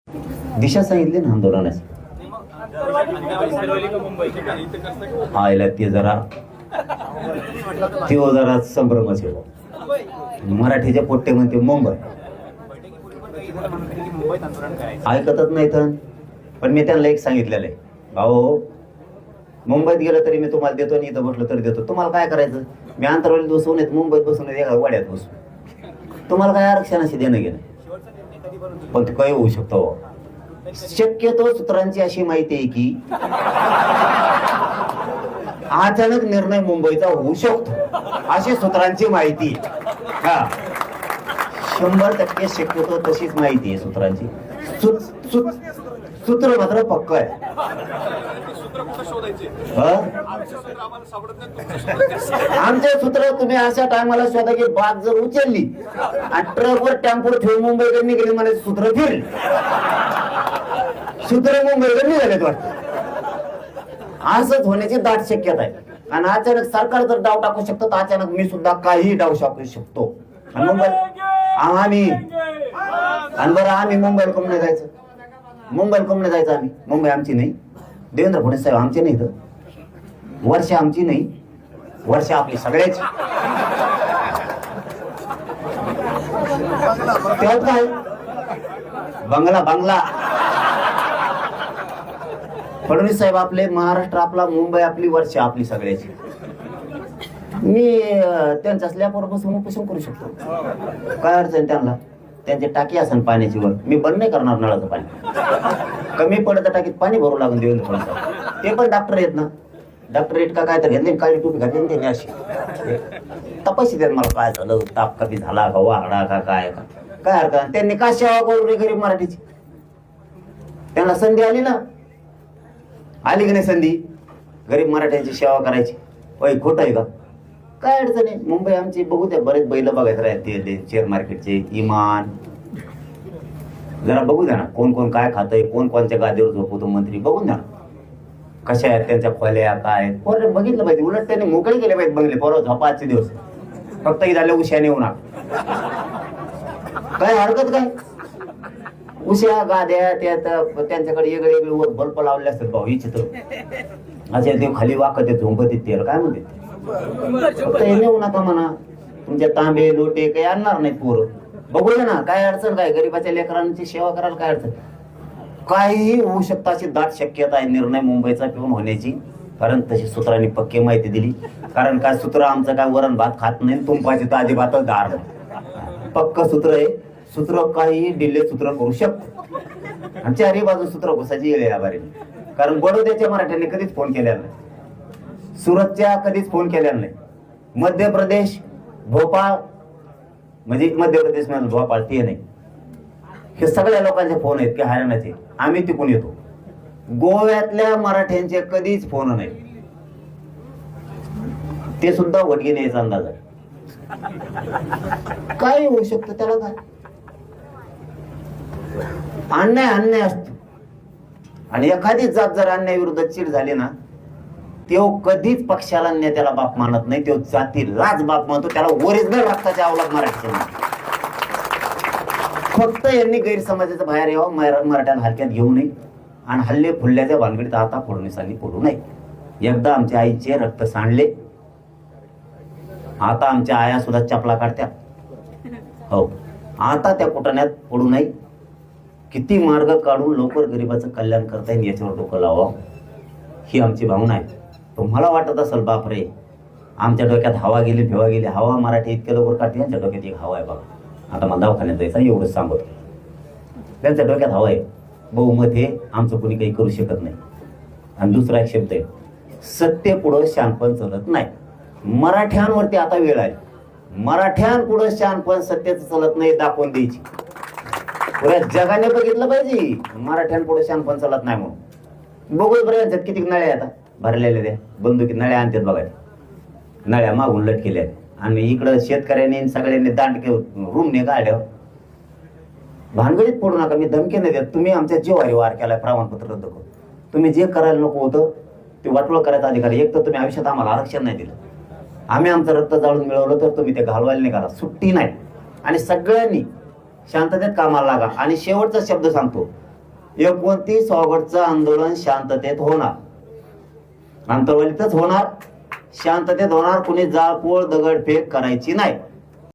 दिशा सांगितली ना आंदोलनाची. हा याला ते जरा संभ्रमच आहे. मराठीचे पोट्टे म्हणते मुंबई ऐकतच नाही तर. पण मी त्यांना एक सांगितलेलं आहे, भाऊ मुंबईत गेलं तरी मी तुम्हाला देतो आणि इथं बसलो तरी देतो. तुम्हाला काय करायचं? मी आंतरवालीत बसून येत, मुंबईत बसून येत, एका वाड्यात बसून. तुम्हाला काय आरक्षणाशी देणं घेणं? पण ते काही होऊ शकतो. शक्यतो सूत्रांची अशी माहिती आहे की अचानक निर्णय मुंबईचा होऊ शकतो, अशी सूत्रांची माहिती. हा 100% शक्यतो तशीच माहिती आहे सूत्रांची. सूत्र मात्र पक्क आहे. आमचे सूत्र तुम्ही अशा टायमाला शोधा की बाग जर उचलली आणि ट्रकवर टेम्पोर ठेवून मुंबईकडे निघाली, मला सूत्र फिरली. सूत्र मुंबईकडे निघालेत वाटतं. असंच होण्याची दाट शक्यता आहे. आणि अचानक सरकार जर डाव टाकू शकतो तर अचानक मी सुद्धा काही डाव टाकू शकतो. आणि आम्ही बरं आम्ही मुंबईला कमी नाही जायचं. मुंबईला कमी नाही जायचं. आम्ही मुंबई आमची नाही. देवेंद्र फडणवीस साहेब आमचे नाही. तर वर्षा आमची नाही, वर्षा आपली सगळ्याची. त्यात काय बंगला फडणवीस साहेब आपले, महाराष्ट्र आपला, मुंबई आपली, वर्षा आपली सगळ्याची. मी त्यांच्या स्लॅबवर बसून उपोषण करू शकतो. काय अडचण त्यांना? त्यांची टाकी असेल पाण्याची वर, मी बंद नाही करणार नळाचं पाणी. कमी पडत टाकीत पाणी भरू लागून देवेंद्र फडणवीस. ते पण डॉक्टर आहेत ना. डॉक्टर रेट का काय तर घेतले, काळी टोपी घातली त्यांनी अशी तपाशी देत मला काय झालं, ताप कमी झाला का, वागडा का, काय हरकत. त्यांनी का सेवा करू रे गरीब मराठीची? त्यांना संधी आली ना, आली की नाही संधी गरीब मराठ्यांची सेवा करायची? होय, खोट आहे का? काय अडचण आहे? मुंबई आमची. बघू द्या, बरेच बैल बघायचं राहते शेअर मार्केटचे. इमान जरा बघू द्या ना, कोण कोण काय खातंय, कोण कोणत्या गादीवर झोपवतो मंत्री, बघून द्या ना कशा आहेत त्यांच्या खोल्या, काय बघितलं पाहिजे. उलट त्यांनी मोकळे केले पाहिजे बंगले. परवा झोपाचे दिवस फक्त झाले उशाने येऊ नका. काय हरकत काय? उशा गाद्या त्यात त्यांच्याकडे वेगळे वेगळे बल्ब लावले असतात भाऊ. ही चित्र असे ते खाली वाकत येत, झोंपत येते, काय म्हणते फक्त हे नेऊ नका म्हणा. तुमच्या तांबे लोटे काही आणणार नाही पोरं. बघूया ना काय अडचण काय? गरीबाच्या लेकरांची सेवा करायला काय अडचण? काहीही होऊ शकतं अशी दाट शक्यता आहे निर्णय मुंबईचा पिऊन होण्याची. कारण तशी सूत्रांनी पक्की माहिती दिली. कारण काय सूत्र आमचं काय वरण भात खात नाही, तुंपाची तर अजिबातच दार नाही. पक्क सूत्र आहे. सूत्र काही डिल्ले सूत्र करू शकतो. आणि चारही बाजू सूत्र घुसायची येईल या बारीने. कारण बडोद्याच्या मराठ्यांनी कधीच फोन केलेला नाही, सुरतच्या कधीच फोन केलेला नाही. मध्य प्रदेश भोपाळ म्हणजे मध्य प्रदेश मध्ये भोपाळ ते नाही, हे सगळ्या लोकांचे फोन आहेत की हरियाणाचे आम्ही तिकून येतो. गोव्यातल्या मराठ्यांचे कधीच फोन नाही. ते सुद्धा वडगे न्यायचा अंदाज आहे. काय होऊ शकतं त्याला? काय अन्याय असतो. आणि एखादी जात जर अन्याय विरुद्ध चीड झाली ना, तो कधीच पक्षाला नेत्याला बाप मानत नाही. तो जातीलाच बाप मानतो. त्याला ओरिजिनल रक्ताच्या अवलाद मराठी. फक्त यांनी गैरसमाजाच्या बाहेर यावं, मराठ्याला हलक्यात घेऊ नये. आणि हल्ले फुल्ल्याच्या भानगडीत आता फडणवीसांनी पडू नये. एकदा आमच्या आईचे रक्त सांडले, आता आमच्या आया सुद्धा चपला काढत्या. हो, आता त्या कुटण्यात पडू नये. किती मार्ग काढून लवकर गरिबाचं कल्याण करता येईल याच्यावर डोकं लावावं, ही आमची भावना आहे. तुम्हाला वाटत असेल बापरे आमच्या डोक्यात हवा गेली फेवा गेली. हवा मराठी इतक्या लवकर काढते. यांच्या डोक्यात एक हवा आहे बघा. आता मला दवाखान्यात जायचं एवढंच सांगतो. त्यांच्या डोक्यात हवा आहे बहुमत हे आमचं कोणी काही करू शकत नाही. आणि दुसरा एक शब्द आहे, सत्य पुढं शानपण चलत नाही. मराठ्यांवरती आता वेळ आहे. मराठ्यांपुढं शानपण सत्याचं चलत नाही दाखवून द्यायची. पुऱ्या जगाने बघितलं पाहिजे मराठ्यांपुढे शानपण चलत नाही म्हणून. बघू बरं यांच्यात किती नळ्या आता भरलेल्या, त्या बंदुकीत नळ्या आणतात बघा. नळ्या मागून लटकेल्या. आणि इकडं शेतकऱ्यांनी सगळ्यांनी दांडके रूमने काढ्या. भानगडीत पडू नका. मी धमकी नाही देत. तुम्ही आमच्या जीवारी वार केलाय, प्रमाणपत्र रद्द करू. तुम्ही जे करायला नको होतं ते वाटोळ करायचा अधिकार. एक तर तुम्ही आयुष्यात आम्हाला आरक्षण नाही दिलं. आम्ही आमचं रक्त जाळून मिळवलं तर तुम्ही ते घालवायला निघाला. सुट्टी नाही. आणि सगळ्यांनी शांततेत कामाला लागा. आणि शेवटचा शब्द सांगतो, 29 ऑगस्टचं आंदोलन शांततेत होणार, अंतर्वलीतच होणार, शांततेत होणार. कुणी जाळपोळ दगडफेक करायची नाही.